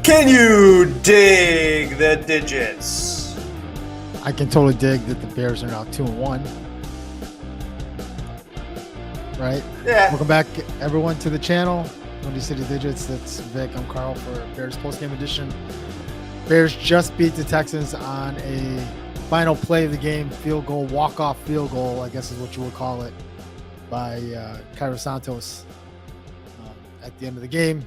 Can you dig the digits? I can totally dig that the Bears are now 2-1. Right? Yeah. Welcome back, everyone, to the channel. WCD Digits. That's Vic. I'm Carl for Bears Postgame Edition. Bears just beat the Texans on a final play of the game, field goal, walk-off field goal, I guess is what you would call it, by Cairo Santos at the end of the game,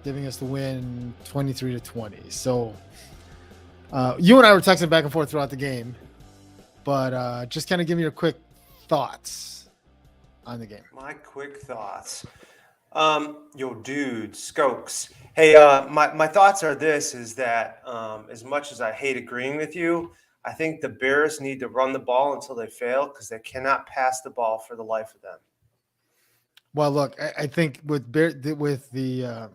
giving us the win 23-20. So you and I were texting back and forth throughout the game, but just kind of give me your quick thoughts on the game. My quick thoughts. Yo, dude, Skokes. Hey, my thoughts are this, is that as much as I hate agreeing with you, I think the Bears need to run the ball until they fail because they cannot pass the ball for the life of them. Well, look, I think with the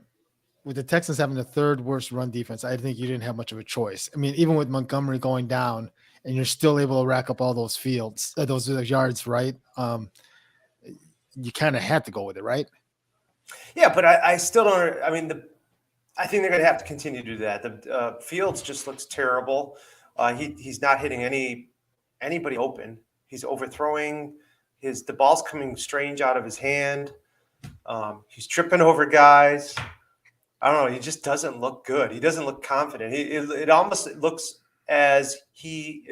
Texans having the third worst run defense, I think you didn't have much of a choice. I mean, even with Montgomery going down, and you're still able to rack up all those those yards, right? You kind of had to go with it, right? Yeah, but I still don't. I mean, I think they're going to have to continue to do that. The Fields just looks terrible. He's not hitting anybody open. He's overthrowing. The ball's coming strange out of his hand. He's tripping over guys. I don't know. He just doesn't look good. He doesn't look confident. It almost looks as he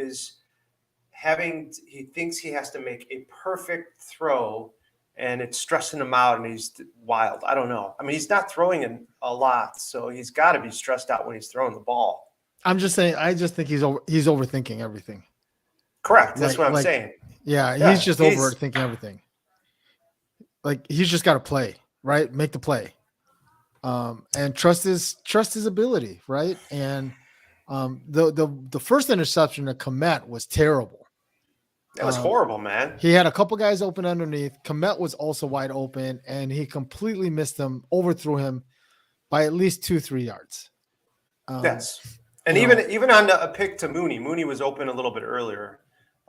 thinks he has to make a perfect throw, and it's stressing him out, and he's wild. I don't know. I mean, he's not throwing a lot, so he's got to be stressed out when he's throwing the ball. I'm just saying. I just think he's overthinking everything. Correct. That's what I'm saying. Yeah, he's just overthinking everything. Like, he's just got to play, right? Make the play, and trust his ability, right? And the first interception to Kmet was terrible. That was horrible, man. He had a couple guys open underneath. Kmet was also wide open, and he completely missed him, overthrew him by at least 2-3 yards. Yes. And even on a pick to Mooney was open a little bit earlier,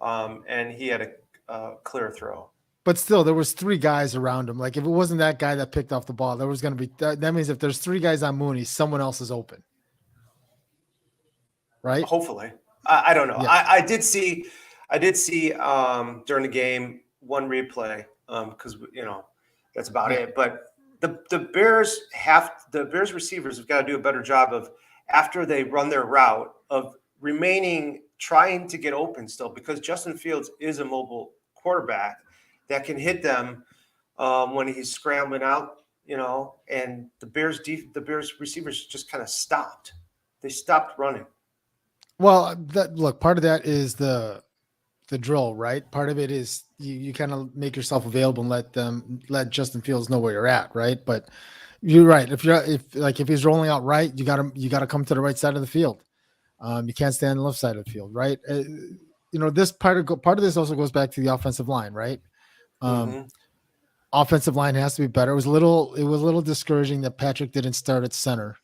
and he had a clear throw. But still, there was 3 guys around him. Like, if it wasn't that guy that picked off the ball, there was going to be that means if there's 3 guys on Mooney, someone else is open, right? Hopefully, I don't know. Yeah. I did see during the game one replay because that's about it. But the Bears receivers have got to do a better job of, after they run their route, of trying to get open still, because Justin Fields is a mobile quarterback that can hit them when he's scrambling out, and the Bears receivers just kind of stopped. They stopped running. Well, part of that is the drill, right? Part of it is you kind of make yourself available and let Justin Fields know where you're at, right? But you're right. If he's rolling out right, you gotta come to the right side of the field. You can't stay on the left side of the field, right? This part of this also goes back to the offensive line, right? Offensive line has to be better. It was a little discouraging that Patrick didn't start at center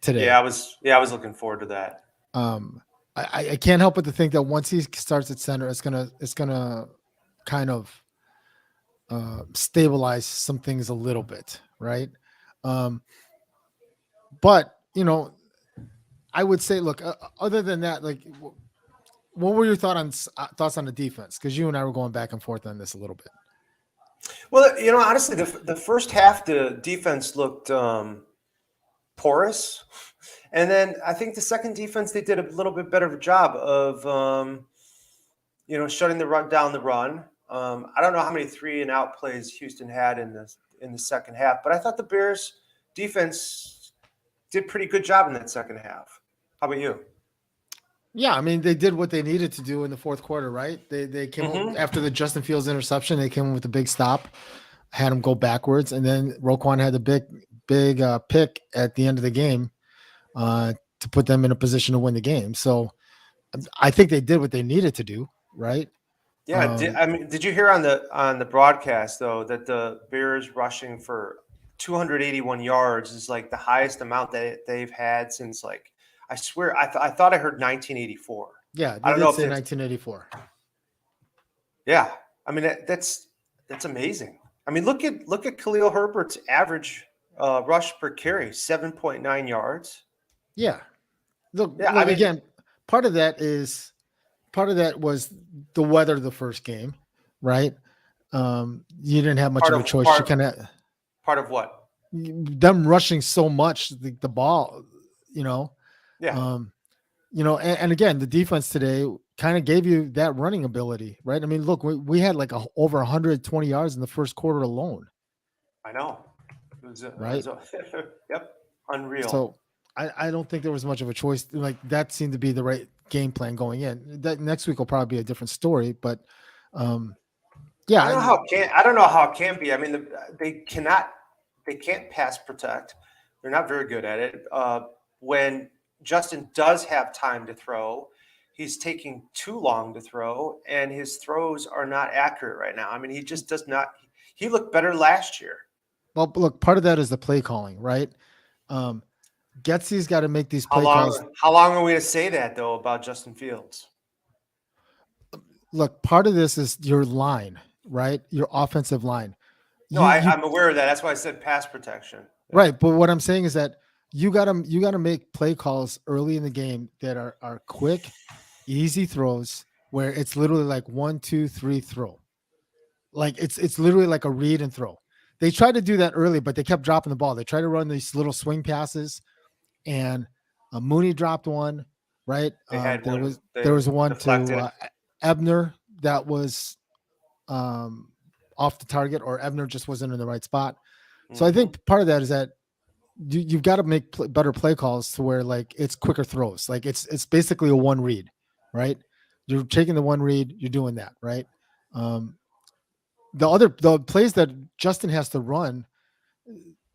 today. Yeah, I was looking forward to that. I can't help but to think that once he starts at center, it's gonna kind of stabilize some things a little bit, right? But I would say, look, other than that, like, what were your thoughts on the defense? Because you and I were going back and forth on this a little bit. Well, honestly, the first half, the defense looked porous. And then I think the second defense, they did a little bit better of a job of, shutting down the run. I don't know how many 3-and-out plays Houston had in the second half, but I thought the Bears defense did pretty good job in that second half. How about you? Yeah, I mean, they did what they needed to do in the fourth quarter, right? They came after the Justin Fields interception. They came in with a big stop, had him go backwards, and then Roquan had a big pick at the end of the game to put them in a position to win the game. So I think they did what they needed to do, right? Yeah. Did you hear on the broadcast, though, that the Bears rushing for 281 yards is like the highest amount that they've had since, like, I swear, I thought I heard 1984. Yeah, I don't know if 1984. Yeah, I mean that's amazing. I mean, look at Khalil Herbert's average rush per carry, 7.9 yards. Yeah. Look, Yeah, I look mean, again. Part of that was the weather the first game, right? You didn't have much part of a of choice. You kind of part of what? them rushing so much the ball, you know. Yeah, Um, and again, the defense today kind of gave you that running ability, right? I mean, look, we had like over 120 yards in the first quarter alone, I know. right? Yep, unreal. So I don't think there was much of a choice. Like that seemed to be the right game plan going in. That next week will probably be a different story, but um, I yeah, don't know how it can. I don't know how it can be. I mean, they cannot. They can't pass protect. They're not very good at it. When Justin does have time to throw, he's taking too long to throw, and his throws are not accurate right now. I mean, he just does not. He looked better last year. well, look, part of that is the play calling, right? Um, Getsy's got to make these How play calls. long? How long are we to say that though about Justin Fields? Look, part of this is your line, right? Your offensive line. No, You I'm aware of that. That's why I said pass protection. Yeah. right, but what I'm saying is that you gotta make play calls early in the game that are quick, easy throws where it's literally like 1, 2, 3 throw. Like it's literally like a read and throw. They tried to do that early, but they kept dropping the ball. They tried to run these little swing passes, and Mooney dropped one. Right, They had there one. was They there was one to deflected. Ebner that was um, off the target, or Ebner just wasn't in the right spot. So I Hmm. think part of that is that you've got to make better play calls to where like it's quicker throws. Like it's basically a one read, right? You're taking the one read, you're doing that, right? Um, the plays that Justin has to run,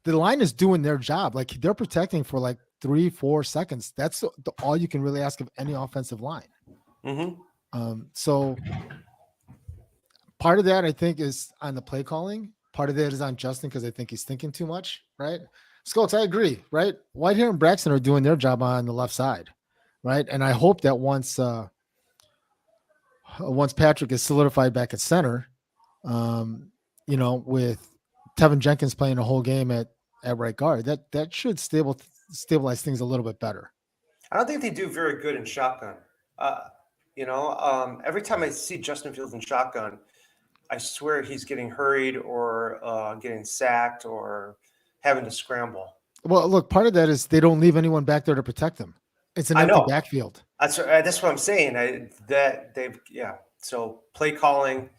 the line is doing their job. Like they're protecting for like 3-4 seconds. That's all you can really ask of any offensive line. Hmm. So part of that I think is on the play calling. Part of that is on Justin because I think he's thinking too much, right? Scolts, I agree, right? Whitehair and Braxton are doing their job on the left side, right? And I hope that once Patrick is solidified back at center, um, with Tevin Jenkins playing a whole game at right guard, that should stabilize things a little bit better. I don't think they do very good in shotgun. Uh, every time I see Justin Fields in shotgun, I swear he's getting hurried or getting sacked or having to scramble. Well, look, part of that is they don't leave anyone back there to protect them. It's an I empty know. backfield. That's what I'm saying. That they've yeah. So play calling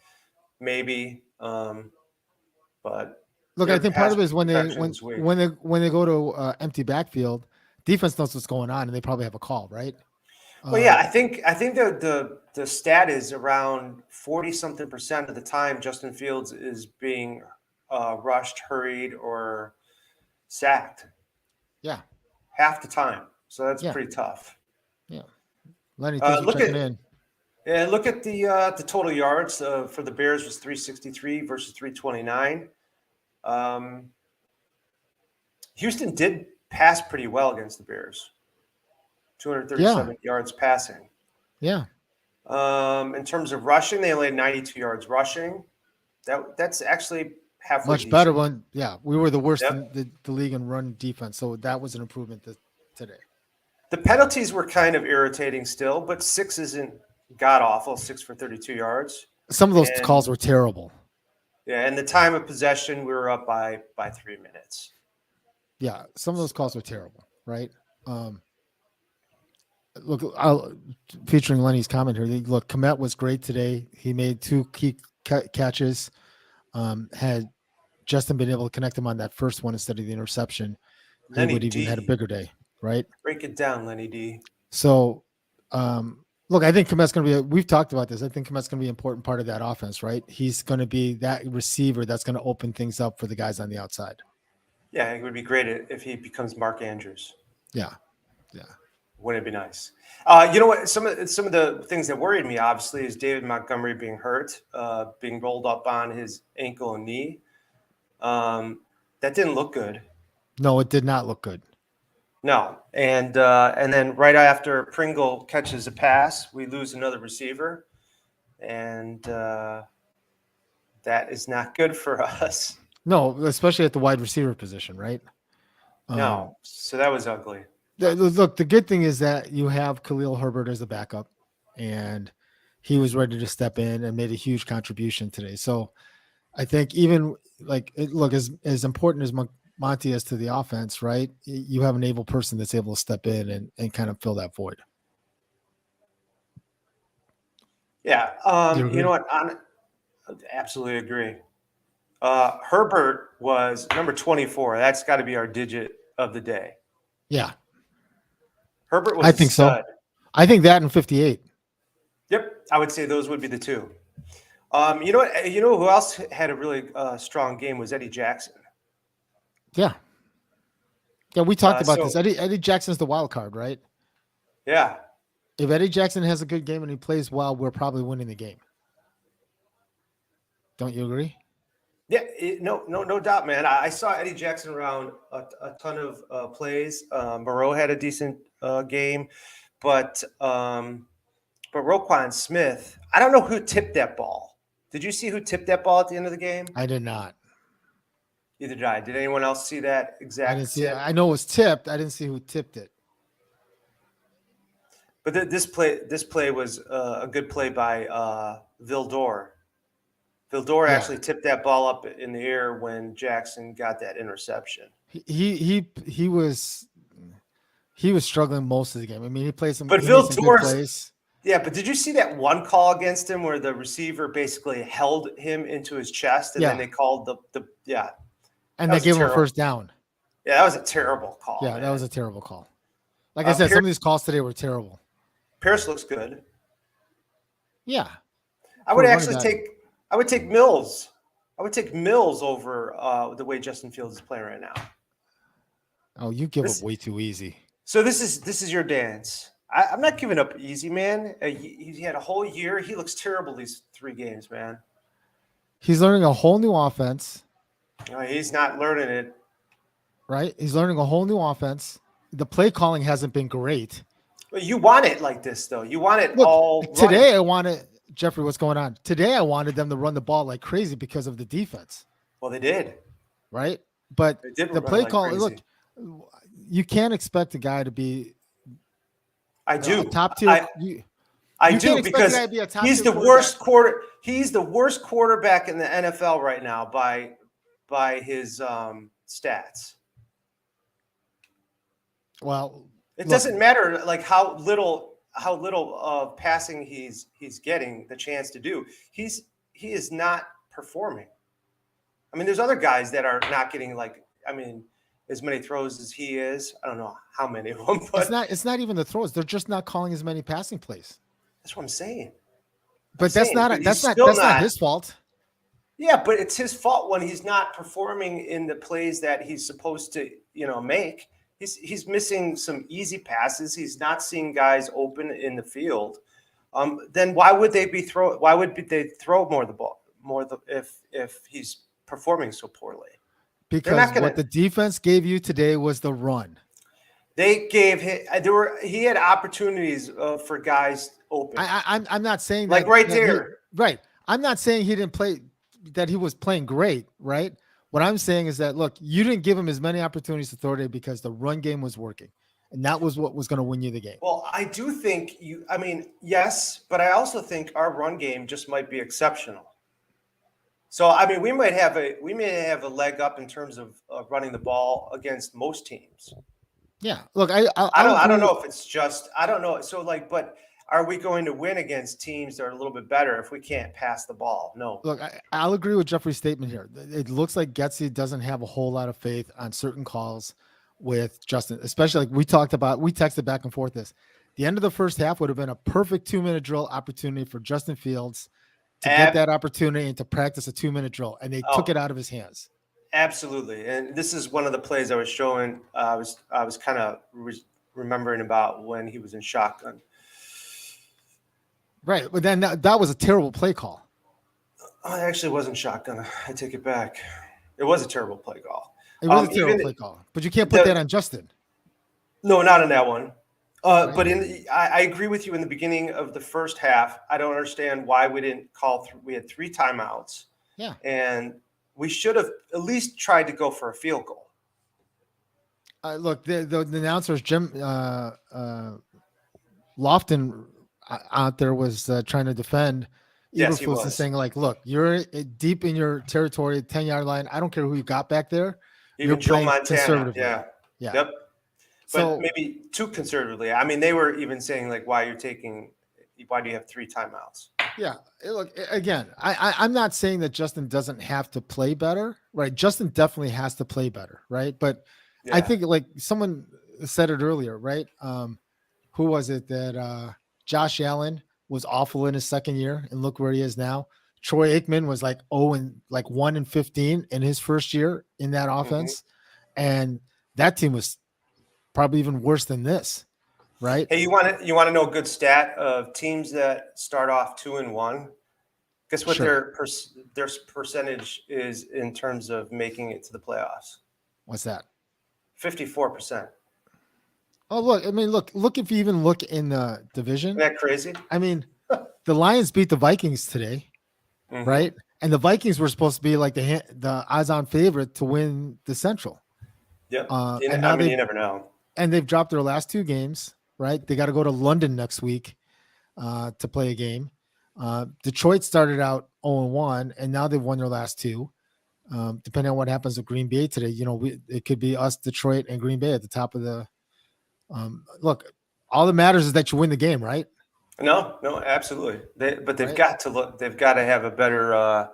maybe, but Look, I their think part pass of it is when they protection when is weak. when they when they go to empty backfield, defense knows what's going on and they probably have a call, right? Well, yeah, Um, I think the stat is around 40 something percent of the time Justin Fields is being rushed, hurried, or sacked yeah, half the time. So that's yeah, pretty tough. yeah. Lenny, thanks for Look checking at in. yeah, look at the total yards for the Bears was 363 versus 329. Um, Houston did pass pretty well against the Bears, Yeah, 237 yards passing. yeah. In terms of rushing, they only had 92 yards rushing. That's actually halfway Much better decent. one. Yeah, we were the worst Yep. in the league in run defense, so that was an improvement today. The penalties were kind of irritating still, but six isn't god awful. 6 for 32 yards, Some of those and calls were terrible. yeah, and the time of possession we were up by 3 minutes. Yeah, some of those calls were So, terrible, right? Um, look, featuring Lenny's comment here. Look, Komet was great today. He made two key catches. Had Justin been able to connect him on that first one instead of the interception, he Lenny would even had a D, bigger day, right? break it down, Lenny D. So, look, I think Komet's going to be. We've talked about this. I think Komet's going to be an important part of that offense, right? He's going to be that receiver that's going to open things up for the guys on the outside. Yeah, it would be great if he becomes Mark Andrews. Yeah, yeah, Wouldn't it be nice? You know what? Some of the things that worried me, obviously, is David Montgomery being hurt, being rolled up on his ankle and knee. That didn't look good. no, it did not look good. No, and then right after Pringle catches a pass, we lose another receiver, and that is not good for us. No, especially at the wide receiver position, right? No, so that was ugly. Look, the good thing is that you have Khalil Herbert as a backup, and he was ready to step in and made a huge contribution today. So I think even look, as important as Monty is to the offense, right? You have an able person that's able to step in and kind of fill that void. Yeah. You You know agree? what? Absolutely agree. Herbert was number 24. That's got to be our digit of the day. Yeah, Herbert was I a think so. stud. I think that in 58. Yep, I would say those would be the two. You know what? You know who else had a really strong game was Eddie Jackson. Yeah. Yeah, we talked about this. So Eddie Jackson's the wild card, right? yeah, If Eddie Jackson has a good game and he plays well, we're probably winning the game. Don't you agree? yeah, no doubt, man. I saw Eddie Jackson around a ton of plays. Moreau had a decent game, but Roquan Smith, I don't know who tipped that ball. Did you see who tipped that ball at the end of the game? I did not. Either did I. Did anyone else see that I didn't exact see it. tip? I know it was tipped. I didn't see who tipped it. But this play was a good play by Vildor. Vildor Yeah. actually tipped that ball up in the air when Jackson got that interception. He was struggling most of the game. I mean, he made some good Vildor's plays. Yeah, but did you see that one call against him where the receiver basically held him into his chest and then they called the yeah. And they gave him a first down. Yeah, that was a terrible call. Yeah, man. that was a terrible call. Like I said, some of these calls today were terrible. Pierce looks good. Yeah. I would take Mills. I would take Mills over the way Justin Fields is playing right now. Oh, you give up way too easy. So this is your dance. I'm not giving up easy, man. He had a whole year. He looks terrible these 3 games, man. He's learning a whole new offense. He's not learning it. Right? He's learning a whole new offense. The play calling hasn't been great. But you want it like this, though. You want it all today. running. I wanted Jeffrey. What's going on today? I wanted them to run the ball like crazy because of the defense. Well, they did, right? But the play like call. crazy. Look, you can't expect a guy to be. I do top tier. I do because he's the worst quarter. He's the worst quarterback in the NFL right now by his stats. Well, it doesn't matter like how little passing he's getting the chance to do. He is not performing. I mean, there's other guys that are not getting as many throws as he is. I don't know how many of them, but it's not even the throws. They're just not calling as many passing plays. That's what I'm saying. But that's not his fault. Yeah, but it's his fault when he's not performing in the plays that he's supposed to, make. He's missing some easy passes. He's not seeing guys open in the field. Then why would they throw more the ball if he's performing so poorly? Because what the defense gave you today was the run. They gave he had opportunities for guys open. I'm not saying that right there. Right. I'm not saying he didn't play, that he was playing great, right? What I'm saying is that, look, you didn't give him as many opportunities to throw today because the run game was working. And that was what was going to win you the game. Well, I do think yes, but I also think our run game just might be exceptional. So, we may have a leg up in terms of running the ball against most teams. Yeah. Look, I don't know if it's just, I don't know. So but are we going to win against teams that are a little bit better if we can't pass the ball? No. Look, I'll agree with Jeffrey's statement here. It looks like Getsy doesn't have a whole lot of faith on certain calls with Justin, especially like we texted back and forth this. The end of the first half would have been a perfect 2-minute drill opportunity for Justin Fields to get that opportunity and to practice a 2-minute drill. And they took it out of his hands. Absolutely. And this is one of the plays I was showing. I was kind of remembering about when he was in shotgun. Right. But then that was a terrible play call. Oh, it actually wasn't shotgun. I take it back. It was a terrible play call. It was a terrible play call. But you can't put that on Justin. No, not in that one. Right. But I agree with you in the beginning of the first half. I don't understand why we didn't call. We had 3 timeouts. Yeah. And we should have at least tried to go for a field goal. Look, the announcers, Jim Lofton out there was trying to defend Yes, he Eberflus and was. saying like, look, you're deep in your territory, 10-yard line. I don't care who you got back there. You're Even Joe playing Montana. conservatively. Yeah. Yeah. Yep. But So maybe too conservatively. I mean, they were even saying like, why do you have 3 timeouts? yeah, look again. I'm not saying that Justin doesn't have to play better, right? Justin definitely has to play better, right? But I Yeah. think like someone said it earlier, right? Who was it that Josh Allen was awful in his second year, and look where he is now. Troy Aikman was like 1-15 in his first year in that offense, and that team was probably even worse than this, right? Hey, you want to know a good stat of teams that start off 2-1? Guess what Sure. their percentage is in terms of making it to the playoffs? What's that? 54%. Oh, look, I mean, look if you even look in the division. Isn't that crazy? I mean, the Lions beat the Vikings today, right? And the Vikings were supposed to be like the odds-on favorite to win the Central. Yep. And now you never know. And they've dropped their last 2 games, right? They got to go to London next week to play a game. Detroit started out 0-1, and now they've won their last 2. Depending on what happens with Green Bay today, it could be us, Detroit, and Green Bay at the top of the. Look, all that matters is that you win the game, right? No, absolutely. But they've Right. got to look. They've got to have a better.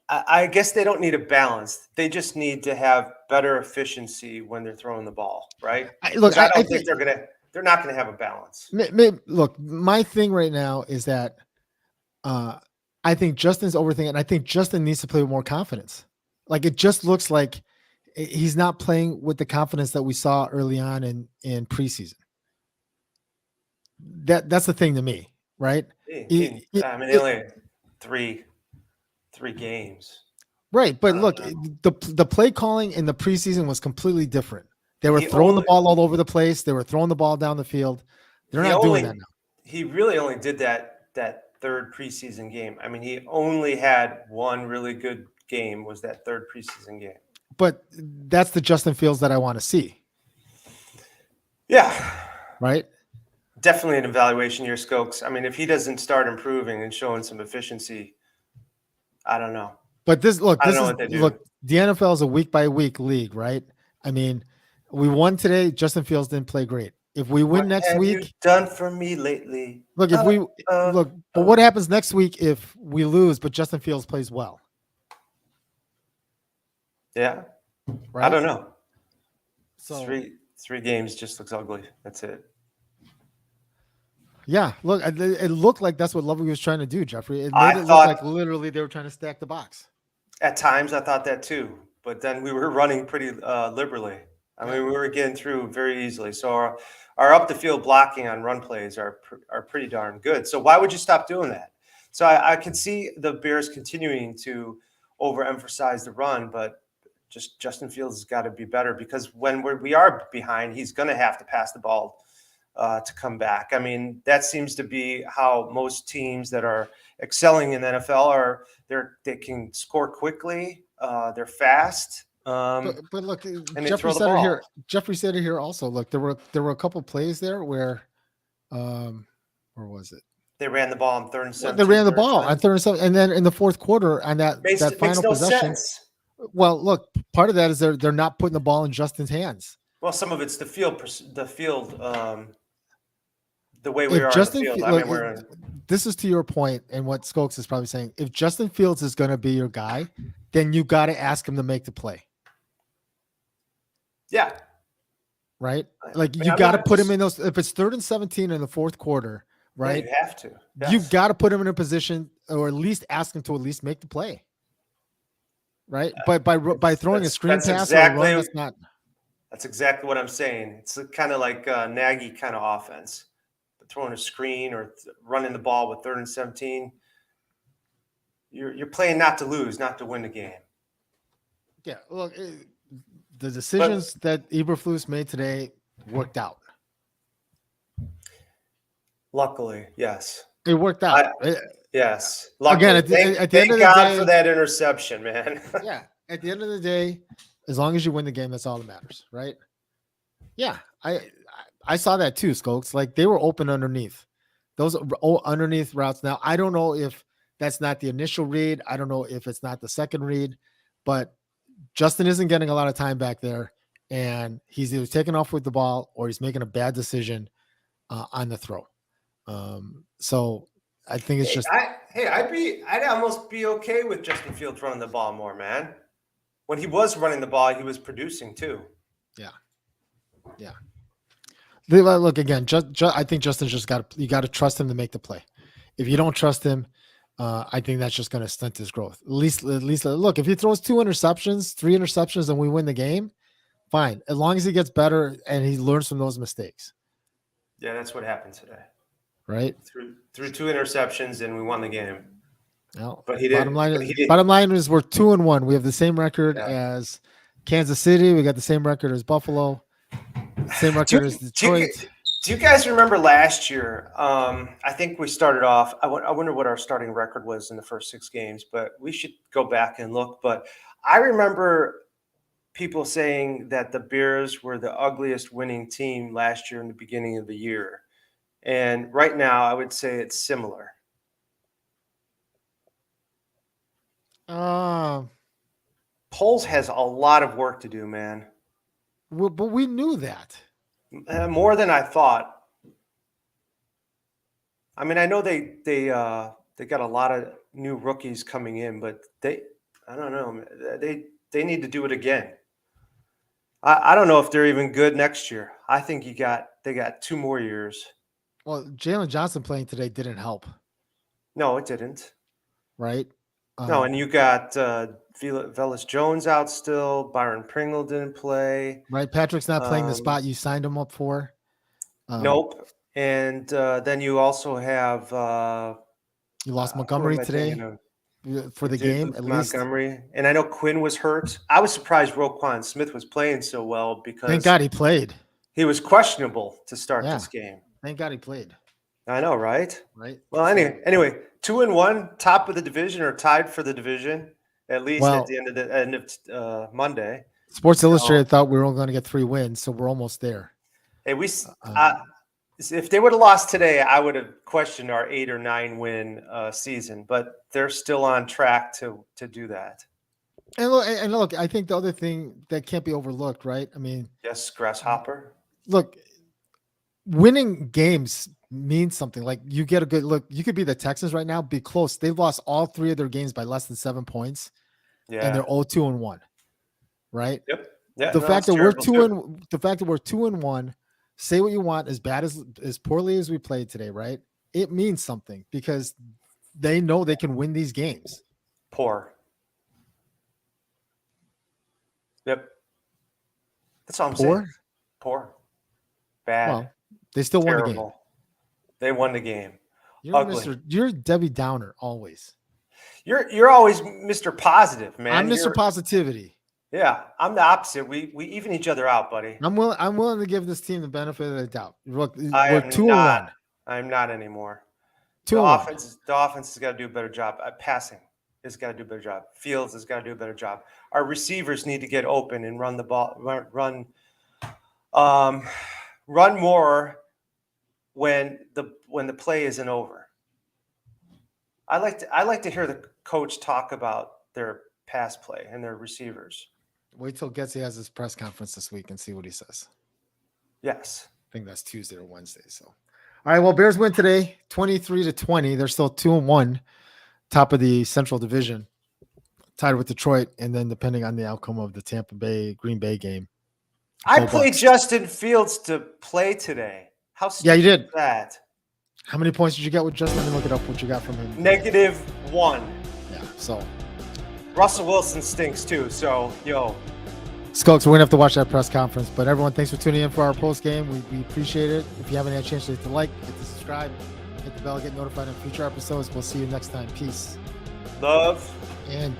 I guess they don't need a balance. They just need to have better efficiency when they're throwing the ball, right? I don't think they're not gonna have a balance. Look, my thing right now is that I think Justin's overthinking, and I think Justin needs to play with more confidence. Like it just looks like he's not playing with the confidence that we saw early on in preseason. That's the thing to me, right? They only had three games. Right, but look, the play calling in the preseason was completely different. They were throwing the ball all over the place. They were throwing the ball down the field. They're not doing that now. He really only did that third preseason game. I mean, he only had one really good game, was that third preseason game. But that's the Justin Fields that I want to see. Yeah. Right? Definitely an evaluation year, Skokes. I mean, if he doesn't start improving and showing some efficiency, I don't know. But the NFL is a week by week league, right? I mean, we won today. Justin Fields didn't play great. If we win next week, you done for me lately? Look, but what happens next week if we lose, but Justin Fields plays well? Yeah, right? I don't know. So three games just looks ugly. That's it. Yeah, look, it looked like that's what Lovely was trying to do, Jeffrey. It made it look like literally they were trying to stack the box. At times, I thought that too, but then we were running pretty liberally. I mean, we were getting through very easily. So our up the field blocking on run plays are pretty darn good. So why would you stop doing that? So I can see the Bears continuing to overemphasize the run, but just Justin Fields has got to be better, because when we are behind, he's going to have to pass the ball to come back. I mean, that seems to be how most teams that are excelling in the NFL are. They can score quickly. They're fast. But look, Jeffrey said it here also. Look, there were a couple plays there where was it? They ran the ball on 3rd and 7. They ran the ball on 3rd and 7, and then in the fourth quarter on that final possession. Sense. Well, look, part of that is they're not putting the ball in Justin's hands. Well, some of it's the field. The way we are on the field. This is to your point, and what Skokes is probably saying. If Justin Fields is going to be your guy, then you got to ask him to make the play. Yeah. Right? Like you got to put him in those. If it's 3rd and 17 in the fourth quarter, right? Yeah, you have to. Yes. You got to put him in a position, or at least ask him to at least make the play. Right? But by throwing a screen pass or a run, that's not. That's exactly what I'm saying. It's kind of like Nagy kind of offense. Throwing a screen or running the ball with 3rd and 17, you're playing not to lose, not to win the game. Yeah, look, the decisions that Eberflus made today worked out. Luckily, yes, it worked out. Yes, luckily. Again, at the end of the thank God day, for that interception, man. Yeah, at the end of the day, As long as you win the game, that's all that matters, right? Yeah, I saw that too, Skokes. Like they were open underneath those underneath routes. Now I don't know if that's not the initial read. I don't know if it's not the second read, but Justin isn't getting a lot of time back there, and he's either taking off with the ball or he's making a bad decision on the throw. So I think it's just. I'd almost be okay with Justin Fields running the ball more, man. When he was running the ball, he was producing too. Yeah. Look again. I think Justin's just you got to trust him to make the play. If you don't trust him, I think that's just going to stunt his growth. At least look, if he throws 3 interceptions, and we win the game, fine. As long as he gets better and he learns from those mistakes. Yeah, that's what happened today. Right? Threw 2 interceptions and we won the game. No, but he didn't. Bottom line is we're 2-1. We have the same record as Kansas City. We got the same record as Buffalo. Same record as Detroit. Do you guys remember last year? I think we started off. I wonder what our starting record was in the first 6 games, but we should go back and look. But I remember people saying that the Bears were the ugliest winning team last year in the beginning of the year. And right now, I would say it's similar. Poles has a lot of work to do, man. Well, but we knew that. More than I thought. I mean, I know they got a lot of new rookies coming in, but I don't know. They need to do it again. I don't know if they're even good next year. I think they got 2 more years. Well, Jalen Johnson playing today didn't help. No, it didn't. Right? No, and you got Velus Jones out still. Byron Pringle didn't play. Right, Patrick's not playing the spot you signed him up for. Nope. And then you also have you lost Montgomery today for the game. At Montgomery, least. And I know Quinn was hurt. I was surprised Roquan Smith was playing so well because thank God he played. He was questionable to start this game. Thank God he played. I know, right? Right. Well, anyway, 2-1, top of the division or tied for the division, at least at the end of Monday. Sports Illustrated thought we were only going to get 3 wins, so we're almost there. Hey, if they would have lost today, I would have questioned our 8 or 9 win season, but they're still on track to do that. And look, I think the other thing that can't be overlooked, right? I mean, yes, Grasshopper. Look, winning games means something. Like you get a good look. You could be the Texans right now, be close. They've lost all 3 of their games by less than 7 points. Yeah. And they're 0-2-1. Right? Yep. Yeah. The fact that we're 2-1, say what you want, as bad as poorly as we played today, right? It means something because they know they can win these games. Poor. Yep. That's all I'm saying. Poor. Bad. Well, they still won the game. They won the game. You're Debbie Downer always. You're always Mr. Positive, man. I'm Mr. Positivity. Yeah, I'm the opposite. We even each other out, buddy. I'm willing to give this team the benefit of the doubt. Look, we're 2-1. I'm not anymore. 2-1. The offense has got to do a better job. Passing has got to do a better job. Fields has got to do a better job. Our receivers need to get open and run the ball. Run more when the play isn't over. I like to hear the coach talk about their pass play and their receivers. Wait till Getsy has his press conference this week and see what he says. Yes. I think that's Tuesday or Wednesday. So, all right. Well, Bears win today, 23-20. They're still 2-1, top of the Central Division, tied with Detroit, and then depending on the outcome of the Green Bay game. I played Justin Fields to play today. How stupid you did. Is that? How many points did you get with Justin? Let me look it up. What you got from him? -1. Yeah. So Russell Wilson stinks too. So Skokes, we're gonna have to watch that press conference. But everyone, thanks for tuning in for our post game. We appreciate it. If you haven't had a chance to hit the like, hit the subscribe, hit the bell, get notified on future episodes. We'll see you next time. Peace. Love. And